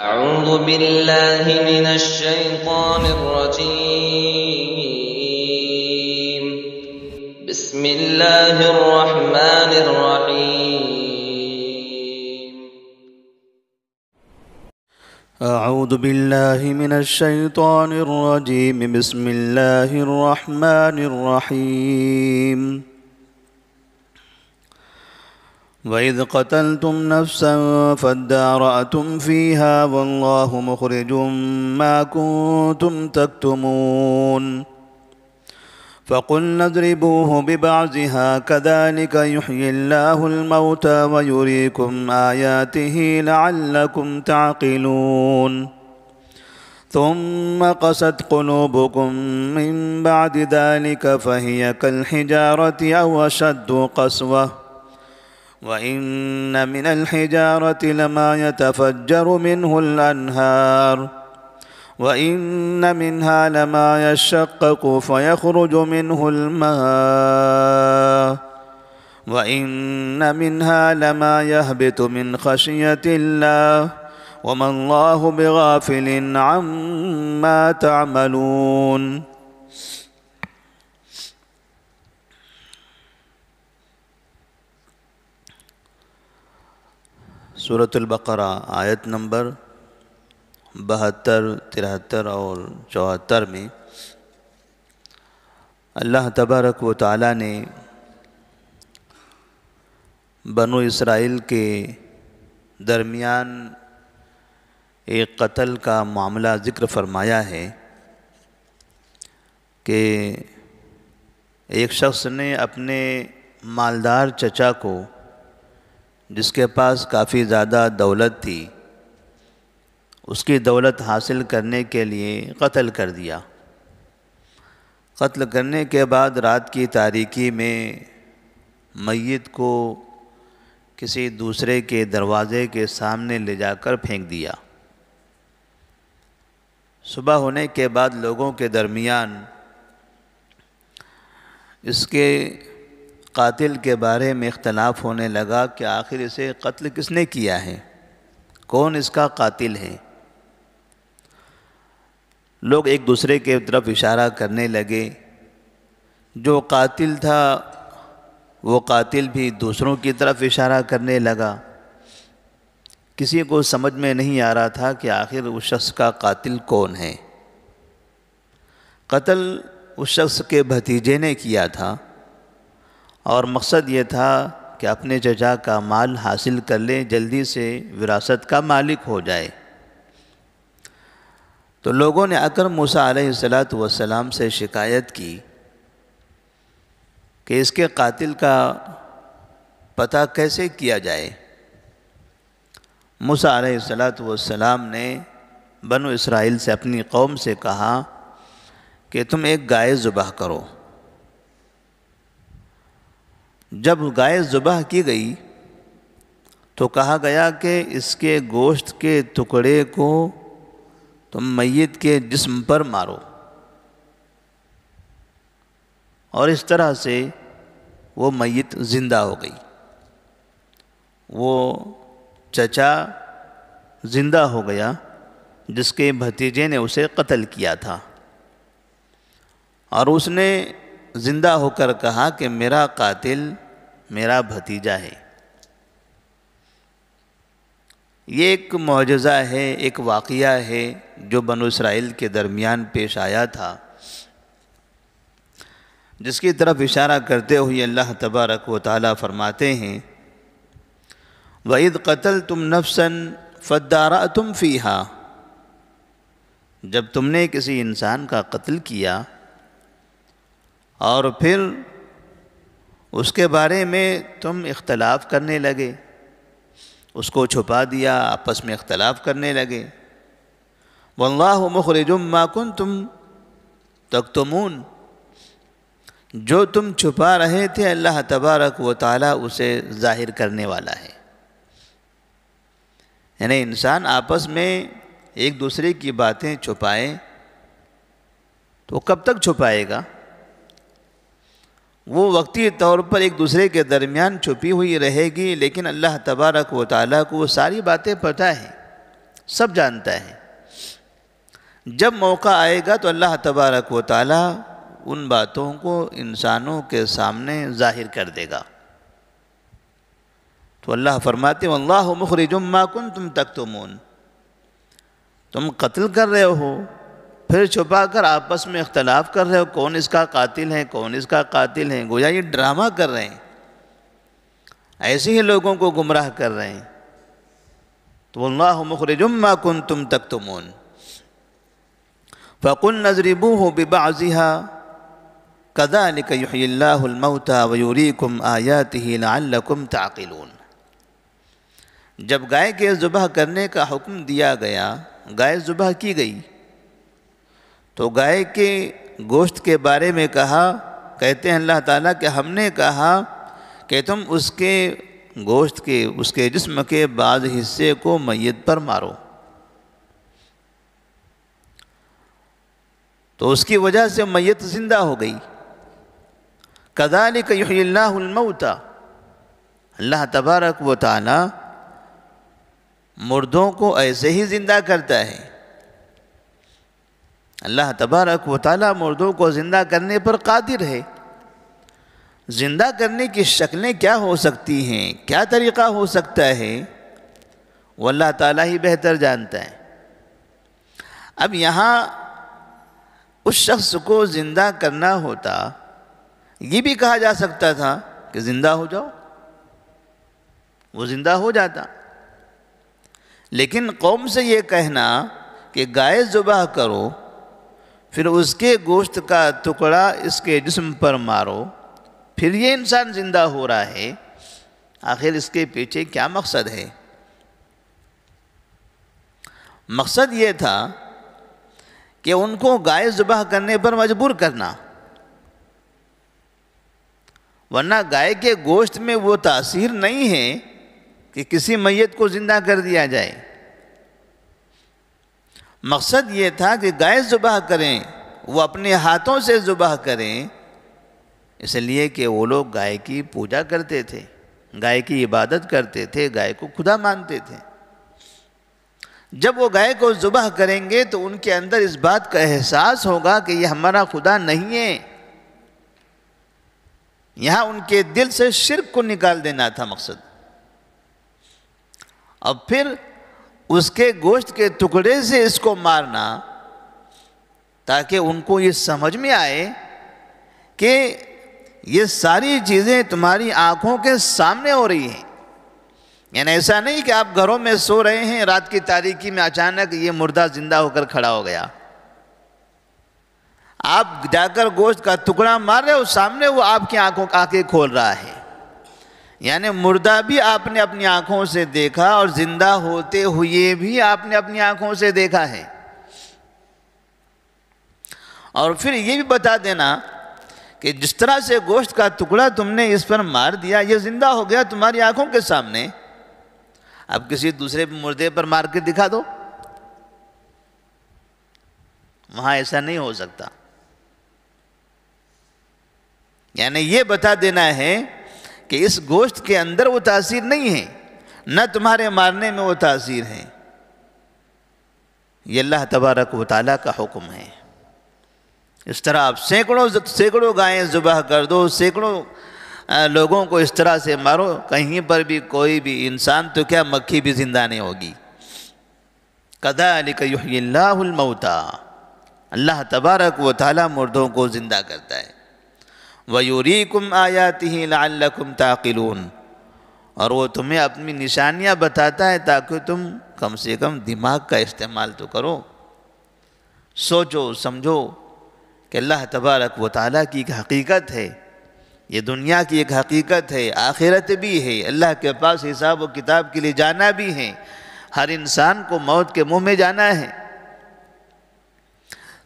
أعوذ بالله من الشيطان الرجيم. بسم الله الرحمن الرحيم. أعوذ بالله من الشيطان الرجيم. بسم الله الرحمن الرحيم. وَإِذْ قَتَلْتُمْ نَفْسًا فَادَّارَأْتُمْ فِيهَا وَاللَّهُ مُخْرِجٌ مَا كُنتُمْ تَكْتُمُونَ فَقُلْنَا اضْرِبُوهُ بِبَعْضِهَا كَذَلِكَ يُحْيِي اللَّهُ الْمَوْتَى وَيُرِيكُمْ آيَاتِهِ لَعَلَّكُمْ تَعْقِلُونَ ثُمَّ قَسَتْ قُلُوبُكُمْ مِنْ بَعْدِ ذَلِكَ فَهِيَ كَالْحِجَارَةِ أَوْ أَشَدُّ قَسْوَةً وَإِنَّ مِنَ الْحِجَارَةِ لَمَا يَتَفَجَّرُ مِنْهُ الْأَنْهَارُ وَإِنَّ مِنْهَا لَمَا يَشَّقَّقُ فَيَخْرُجُ مِنْهُ الْمَاءُ وَإِنَّ مِنْهَا لَمَا يَهْبِطُ مِنْ خَشْيَةِ اللَّهِ وَمَا اللَّهُ بِغَافِلٍ عَمَّا تَعْمَلُونَ. سورۃ البقرہ آیت نمبر 72، 73 اور 74 میں اللہ تبارک و تعالی نے بنو اسرائیل کے درمیان ایک قتل کا معاملہ ذکر فرمایا ہے کہ ایک شخص نے اپنے مالدار چچا کو، جس کے پاس کافی زیادہ دولت تھی، اس کی دولت حاصل کرنے کے لیے قتل کر دیا۔ قتل کرنے کے بعد رات کی تاریکی میں میت کو کسی دوسرے کے دروازے کے سامنے لے جا کر پھینک دیا۔ صبح ہونے کے بعد لوگوں کے درمیان اس کے قاتل کے بارے میں اختلاف ہونے لگا کہ آخر اسے قتل کس نے کیا ہے، کون اس کا قاتل ہے۔ لوگ ایک دوسرے کے طرف اشارہ کرنے لگے، جو قاتل تھا وہ قاتل بھی دوسروں کی طرف اشارہ کرنے لگا۔ کسی کو سمجھ میں نہیں آ رہا تھا کہ آخر اس شخص کا قاتل کون ہے۔ قتل اس شخص کے بھتیجے نے کیا تھا اور مقصد یہ تھا کہ اپنے چچا کا مال حاصل کر لے، جلدی سے وراثت کا مالک ہو جائے۔ تو لوگوں نے آ کر موسیٰ علیہ السلام سے شکایت کی کہ اس کے قاتل کا پتہ کیسے کیا جائے۔ موسیٰ علیہ السلام نے بنو اسرائیل سے، اپنی قوم سے کہا کہ تم ایک گائے ذبح کرو۔ جب گائے ذبح کی گئی تو کہا گیا کہ اس کے گوشت کے ٹکڑے کو تم میت کے جسم پر مارو، اور اس طرح سے وہ میت زندہ ہو گئی۔ وہ چچا زندہ ہو گیا جس کے بھتیجے نے اسے قتل کیا تھا، اور اس نے زندہ ہو کر کہا کہ میرا قاتل میرا بھتیجا ہے۔ یہ ایک معجزہ ہے، ایک واقعہ ہے جو بنو اسرائیل کے درمیان پیش آیا تھا، جس کی طرف اشارہ کرتے ہوئے اللہ تبارک و تعالی فرماتے ہیں وَإِذْ قَتَلْتُمْ نَفْسًا فَادَّارَأْتُمْ فِيهَا۔ جب تم نے کسی انسان کا قتل کیا اور پھر اس کے بارے میں تم اختلاف کرنے لگے، اس کو چھپا دیا، آپس میں اختلاف کرنے لگے۔ وَاللَّهُ مُخْرِجٌ مَا كُنْتُمْ تَكْتُمُونَ، جو تم چھپا رہے تھے اللہ تبارک و تعالی اسے ظاہر کرنے والا ہے۔ یعنی انسان آپس میں ایک دوسرے کی باتیں چھپائے تو کب تک چھپائے گا؟ وہ وقتی طور پر ایک دوسرے کے درمیان چھپی ہوئی رہے گی، لیکن اللہ تبارک و تعالیٰ کو وہ ساری باتیں پتہ ہیں۔ سب جانتا ہے. جب موقع آئے گا تو اللہ تبارک و تعالی ان باتوں کو انسانوں کے سامنے ظاہر کر دے گا. تو اللہ فرماتے ہیں واللہ مخرج ما کنتم تکتمون. تم قتل کر رہے ہو، پھر چھپا کر آپس میں اختلاف کر رہے ہو کون اس کا قاتل ہے کون اس کا قاتل ہے، گویا یہ ڈرامہ کر رہے ہیں، ایسے ہی لوگوں کو گمراہ کر رہے ہیں. تو واللہ مخرج ما کنتم تکتمون. فَقُلْنَا اضْرِبُوهُ بِبَعْضِهَا كَذَلِكَ يُحْيِي اللَّهُ الْمَوْتَى وَيُرِيكُمْ آيَاتِهِ لَعَلَّكُمْ تَعْقِلُونَ. جب گائے کے ذبح کرنے کا حکم دیا گیا، گائے ذبح کی گئی، تو گائے کے گوشت کے بارے میں کہتے ہیں اللہ تعالیٰ کہ ہم نے کہا کہ تم اس کے گوشت کے اس کے جسم کے بعض حصے کو میت پر مارو. تو اس کی وجہ سے میت زندہ ہو گئی. كَذَلِكَ يُحْيِي اللَّهُ الْمَوْتَى. اللہ تبارک و تعالی مردوں کو ایسے ہی زندہ کرتا ہے. اللہ تبارک و تعالی مردوں کو زندہ کرنے پر قادر ہے. زندہ کرنے کی شکلیں کیا ہو سکتی ہیں، کیا طریقہ ہو سکتا ہے، وہ اللہ تعالیٰ ہی بہتر جانتا ہے. اب یہاں اس شخص کو زندہ کرنا ہوتا، یہ بھی کہا جا سکتا تھا کہ زندہ ہو جاؤ، وہ زندہ ہو جاتا. لیکن قوم سے یہ کہنا کہ گائے ذبح کرو پھر اس کے گوشت کا ٹکڑا اس کے جسم پر مارو پھر یہ انسان زندہ ہو رہا ہے، آخر اس کے پیچھے کیا مقصد ہے؟ مقصد یہ تھا کہ ان کو گائے ذبح کرنے پر مجبور کرنا، ورنہ گائے کے گوشت میں وہ تاثیر نہیں ہے کہ کسی میت کو زندہ کر دیا جائے. مقصد یہ تھا کہ گائے ذبح کریں، وہ اپنے ہاتھوں سے ذبح کریں، اس لیے کہ وہ لوگ گائے کی پوجا کرتے تھے، گائے کی عبادت کرتے تھے، گائے کو خدا مانتے تھے. جب وہ گائے کو ذبح کریں گے تو ان کے اندر اس بات کا احساس ہوگا کہ یہ ہمارا خدا نہیں ہے. یہاں ان کے دل سے شرک کو نکال دینا تھا مقصد. اور پھر اس کے گوشت کے ٹکڑے سے اس کو مارنا تاکہ ان کو یہ سمجھ میں آئے کہ یہ ساری چیزیں تمہاری آنکھوں کے سامنے ہو رہی ہیں. یعنی ایسا نہیں کہ آپ گھروں میں سو رہے ہیں، رات کی تاریکی میں اچانک یہ مردہ زندہ ہو کر کھڑا ہو گیا. آپ جا کر گوشت کا ٹکڑا مار رہے ہو، سامنے وہ آپ کی آنکھیں کھول رہا ہے. یعنی مردہ بھی آپ نے اپنی آنکھوں سے دیکھا اور زندہ ہوتے ہوئے بھی آپ نے اپنی آنکھوں سے دیکھا ہے. اور پھر یہ بھی بتا دینا کہ جس طرح سے گوشت کا ٹکڑا تم نے اس پر مار دیا، یہ زندہ ہو گیا تمہاری آنکھوں کے سامنے. اب کسی دوسرے مردے پر مار کے دکھا دو، وہاں ایسا نہیں ہو سکتا. یعنی یہ بتا دینا ہے کہ اس گوشت کے اندر وہ تاثیر نہیں ہے، نہ تمہارے مارنے میں وہ تاثیر ہے. یہ اللہ تبارک و تعالیٰ کا حکم ہے. اس طرح آپ سینکڑوں گائیں ذبح کر دو، سینکڑوں لوگوں کو اس طرح سے مارو، کہیں پر بھی کوئی بھی انسان تو کیا مکھی بھی زندہ نہیں ہوگی. كَذَلِكَ يُحْيِي اللَّهُ الْمَوْتَى. اللہ تبارک و تعالیٰ مردوں کو زندہ کرتا ہے. وَيُرِيكُمْ آيَاتِهِ لَعَلَّكُمْ تَعْقِلُونَ. اور وہ تمہیں اپنی نشانیاں بتاتا ہے تاکہ تم کم سے کم دماغ کا استعمال تو کرو، سوچو سمجھو کہ اللہ تبارک و تعالیٰ کی ایک حقیقت ہے، یہ دنیا کی ایک حقیقت ہے، آخرت بھی ہے، اللہ کے پاس حساب و کتاب کے لیے جانا بھی ہے، ہر انسان کو موت کے منہ میں جانا ہے.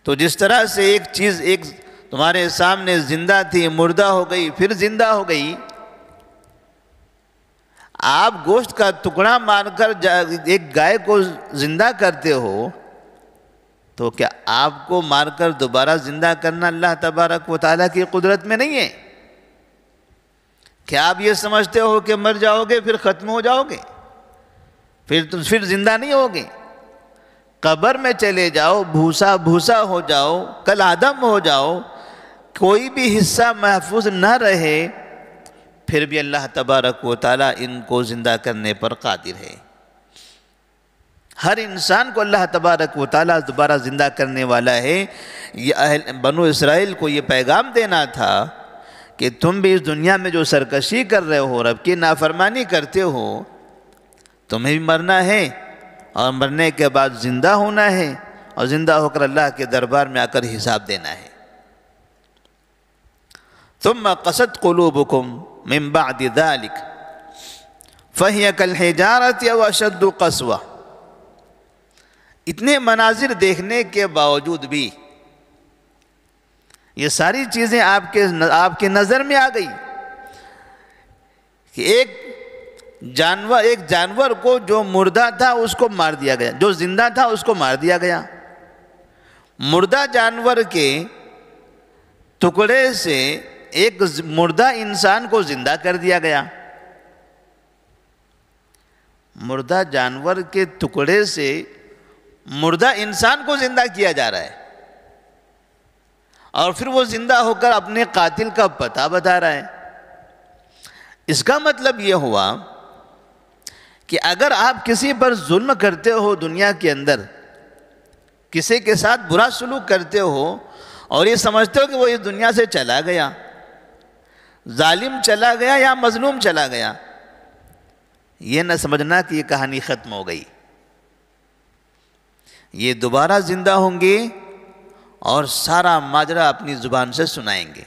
تو جس طرح سے ایک چیز ایک تمہارے سامنے زندہ تھی، مردہ ہو گئی، پھر زندہ ہو گئی، آپ گوشت کا ٹکڑا مار کر ایک گائے کو زندہ کرتے ہو، تو کیا آپ کو مار کر دوبارہ زندہ کرنا اللہ تبارک و تعالیٰ کی قدرت میں نہیں ہے؟ کیا آپ یہ سمجھتے ہو کہ مر جاؤ گے پھر ختم ہو جاؤ گے، پھر زندہ نہیں ہوگے؟ قبر میں چلے جاؤ، بھوسا بھوسا ہو جاؤ، کل آدم ہو جاؤ، کوئی بھی حصہ محفوظ نہ رہے، پھر بھی اللہ تبارک و تعالیٰ ان کو زندہ کرنے پر قادر ہے۔ ہر انسان کو اللہ تبارک و تعالیٰ دوبارہ زندہ کرنے والا ہے۔ یہ بنو اسرائیل کو یہ پیغام دینا تھا کہ تم بھی اس دنیا میں جو سرکشی کر رہے ہو، رب کی نافرمانی کرتے ہو، تمہیں بھی مرنا ہے، اور مرنے کے بعد زندہ ہونا ہے، اور زندہ ہو کر اللہ کے دربار میں آ کر حساب دینا ہے۔ ثم قست قلوبکم من بعد ذلك فهي كالحجارة او اشد قسوة۔ اتنے مناظر دیکھنے کے باوجود بھی یہ ساری چیزیں آپ کے نظر میں آ گئی کہ ایک جانور کو جو مردہ تھا اس کو مار دیا گیا، جو زندہ تھا اس کو مار دیا گیا، مردہ جانور کے ٹکڑے سے ایک مردہ انسان کو زندہ کر دیا گیا، مردہ جانور کے ٹکڑے سے مردہ انسان کو زندہ کیا جا رہا ہے، اور پھر وہ زندہ ہو کر اپنے قاتل کا پتہ بتا رہا ہے۔ اس کا مطلب یہ ہوا کہ اگر آپ کسی پر ظلم کرتے ہو دنیا کے اندر، کسی کے ساتھ برا سلوک کرتے ہو اور یہ سمجھتے ہو کہ وہ اس دنیا سے چلا گیا، ظالم چلا گیا یا مظلوم چلا گیا، یہ نہ سمجھنا کہ یہ کہانی ختم ہو گئی۔ یہ دوبارہ زندہ ہوں گے اور سارا ماجرا اپنی زبان سے سنائیں گے۔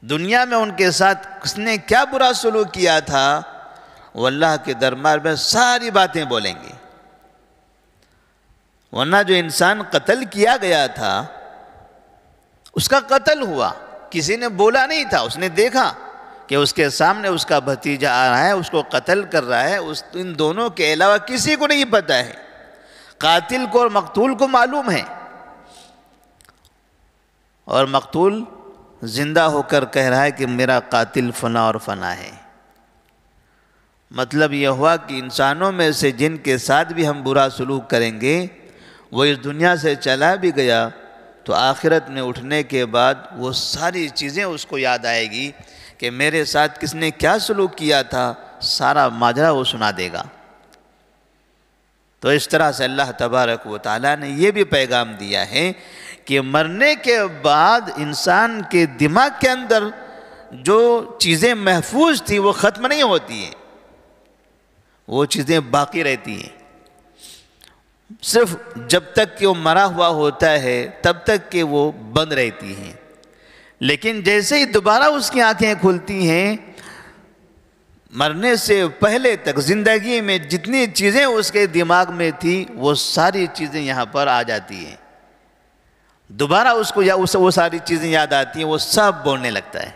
دنیا میں ان کے ساتھ کس نے کیا برا سلوک کیا تھا، وہ اللہ کے دربار میں ساری باتیں بولیں گے۔ ورنہ جو انسان قتل کیا گیا تھا، اس کا قتل ہوا، کسی نے بولا نہیں تھا، اس نے دیکھا کہ اس کے سامنے اس کا بھتیجا آ رہا ہے، اس کو قتل کر رہا ہے، ان دونوں کے علاوہ کسی کو نہیں پتہ ہے، قاتل کو اور مقتول کو معلوم ہے، اور مقتول زندہ ہو کر کہہ رہا ہے کہ میرا قاتل فنا اور فنا ہے۔ مطلب یہ ہوا کہ انسانوں میں سے جن کے ساتھ بھی ہم برا سلوک کریں گے، وہ اس دنیا سے چلا بھی گیا تو آخرت میں اٹھنے کے بعد وہ ساری چیزیں اس کو یاد آئے گی کہ میرے ساتھ کس نے کیا سلوک کیا تھا، سارا ماجرا وہ سنا دے گا۔ تو اس طرح سے اللہ تبارک و تعالیٰ نے یہ بھی پیغام دیا ہے کہ مرنے کے بعد انسان کے دماغ کے اندر جو چیزیں محفوظ تھی وہ ختم نہیں ہوتی ہیں، وہ چیزیں باقی رہتی ہیں، صرف جب تک کہ وہ مرا ہوا ہوتا ہے تب تک کہ وہ بند رہتی ہیں، لیکن جیسے ہی دوبارہ اس کی آنکھیں کھلتی ہیں، مرنے سے پہلے تک زندگی میں جتنی چیزیں اس کے دماغ میں تھی وہ ساری چیزیں یہاں پر آ جاتی ہیں، دوبارہ اس کو وہ ساری چیزیں یاد آتی ہیں، وہ سب بولنے لگتا ہے۔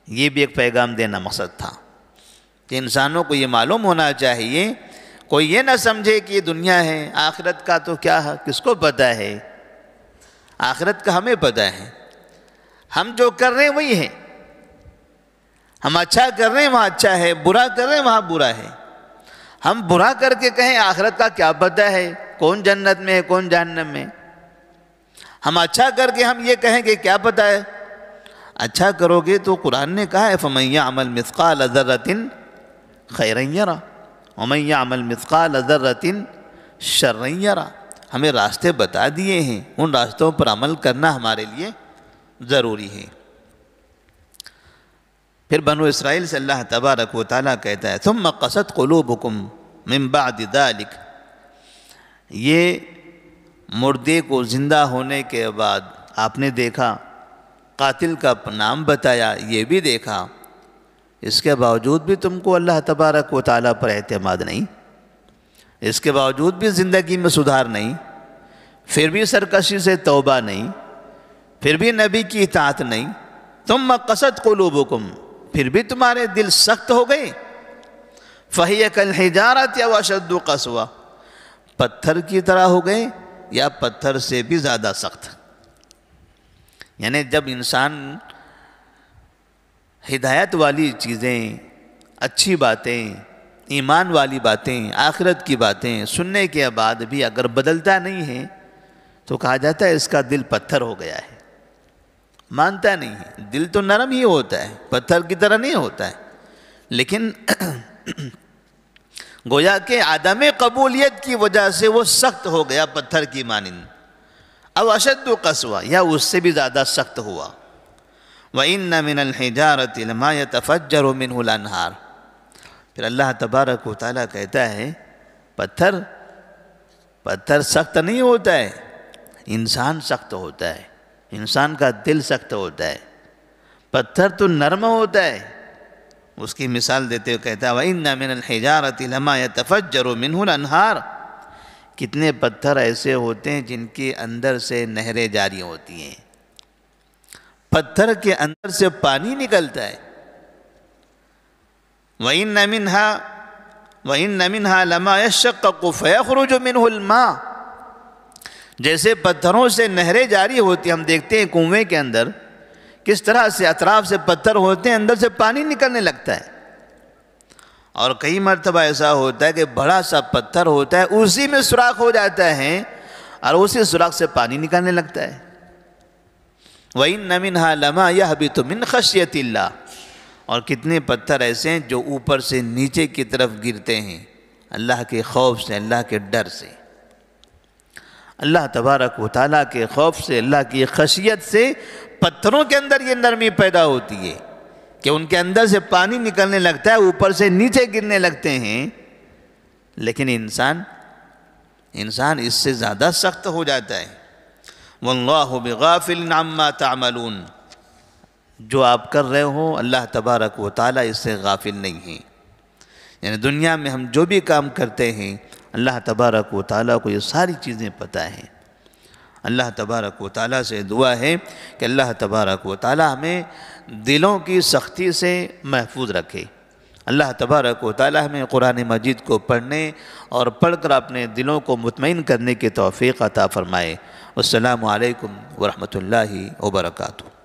یہ بھی ایک پیغام دینا مقصد تھا کہ انسانوں کو یہ معلوم ہونا چاہیے، کوئی یہ نہ سمجھے کہ یہ دنیا ہے، آخرت کا تو کیا ہے، کس کو پتہ ہے، آخرت کا ہمیں پتہ ہے، ہم جو کر رہے ہیں وہی ہے، ہم اچھا کر رہے ہیں وہاں اچھا ہے، برا کر رہے ہیں وہاں برا ہے۔ ہم برا کر کے کہیں آخرت کا کیا پتہ ہے، کون جنت میں ہے کون جہنم میں، ہم اچھا کر کے ہم یہ کہیں کہ کیا پتہ ہے، اچھا کرو گے تو قرآن نے کہا ہے فَمَن يَعْمَلْ مِثْقَالَ ذَرَّةٍ خَيْرًا يَرَهُ وَمَن يَعْمَلْ مِثْقَالَ ذَرَّةٍ شَرًّا يَرَهُ۔ ہمیں راستے بتا دیے ہیں، ان راستوں پر عمل کرنا ہمارے لیے ضروری ہے۔ پھر بنو اسرائیل سے اللہ تبارک و تعالیٰ کہتا ہے ثم قست قلوبکم من بعد ذلك، یہ مردے کو زندہ ہونے کے بعد آپ نے دیکھا، قاتل کا نام بتایا، یہ بھی دیکھا، اس کے باوجود بھی تم کو اللہ تبارک و تعالیٰ پر اعتماد نہیں، اس کے باوجود بھی زندگی میں سدھار نہیں، پھر بھی سرکشی سے توبہ نہیں، پھر بھی نبی کی اطاعت نہیں، ثم قست قلوبکم، پھر بھی تمہارے دل سخت ہو گئے، فَهِيَ كَالْحِجَارَةِ أَوْ أَشَدُّ قَسْوَةً، پتھر کی طرح ہو گئے یا پتھر سے بھی زیادہ سخت۔ یعنی جب انسان ہدایت والی چیزیں، اچھی باتیں، ایمان والی باتیں، آخرت کی باتیں سننے کے بعد بھی اگر بدلتا نہیں ہے تو کہا جاتا ہے اس کا دل پتھر ہو گیا ہے، مانتا نہیں ہے۔ دل تو نرم ہی ہوتا ہے، پتھر کی طرح نہیں ہوتا ہے، لیکن گویا کہ عدم قبولیت کی وجہ سے وہ سخت ہو گیا پتھر کی مانند، او اشد قسوہ، یا اس سے بھی زیادہ سخت ہوا۔ وَإِنَّ مِنَ الْحِجَارَةِ لَمَا يَتَفَجَّرُ مِنْهُ الْأَنْهَارُ، پھر اللہ تبارک و تعالیٰ کہتا ہے پتھر سخت نہیں ہوتا ہے، انسان سخت ہوتا ہے، انسان کا دل سخت ہوتا ہے، پتھر تو نرم ہوتا ہے۔ اس کی مثال دیتے ہوئے کہتا ہے وَإِنَّ مِنَ الْحِجَارَةِ لَمَا يَتَفَجَّرُ مِنْهُ الْأَنْهَارُ، کتنے پتھر ایسے ہوتے ہیں جن کے اندر سے نہریں جاری ہوتی ہیں، پتھر کے اندر سے پانی نکلتا ہے۔ وَإِنَّ مِنْهَا لَمَا يَشَّقَّقُ فَيَخْرُجُ مِنْهُ الْمَاءُ، جیسے پتھروں سے نہریں جاری ہوتی ہیں، ہم دیکھتے ہیں کنویں کے اندر کس طرح سے اطراف سے پتھر ہوتے ہیں، اندر سے پانی نکلنے لگتا ہے۔ اور کئی مرتبہ ایسا ہوتا ہے کہ بڑا سا پتھر ہوتا ہے، اسی میں سوراخ ہو جاتا ہے اور اسی سوراخ سے پانی نکلنے لگتا ہے۔ وَإِنَّ مِنْهَا لَمَا يَهْبِطُ مِنْ خَشْيَةِ اللَّهِ، اور کتنے پتھر ایسے ہیں جو اوپر سے نیچے کی طرف گرتے ہیں اللہ کے خوف سے، اللہ کے ڈر سے، اللہ تبارک و تعالیٰ کے خوف سے، اللہ کی خشیت سے پتھروں کے اندر یہ نرمی پیدا ہوتی ہے کہ ان کے اندر سے پانی نکلنے لگتا ہے، اوپر سے نیچے گرنے لگتے ہیں۔ لیکن انسان اس سے زیادہ سخت ہو جاتا ہے۔ وَاللَّهُ بِغَافِلٍ عَمَّا تَعْمَلُونَ، جو آپ کر رہے ہو اللہ تبارک و تعالیٰ اس سے غافل نہیں ہے۔ یعنی دنیا میں ہم جو بھی کام کرتے ہیں اللہ تبارک و تعالیٰ کو یہ ساری چیزیں پتہ ہیں۔ اللہ تبارک و تعالیٰ سے دعا ہے کہ اللہ تبارک و تعالیٰ ہمیں دلوں کی سختی سے محفوظ رکھے۔ اللہ تبارک و تعالیٰ ہمیں قرآن مجید کو پڑھنے اور پڑھ کر اپنے دلوں کو مطمئن کرنے کی توفیق عطا فرمائے۔ السلام علیکم ورحمۃ اللہ وبرکاتہ۔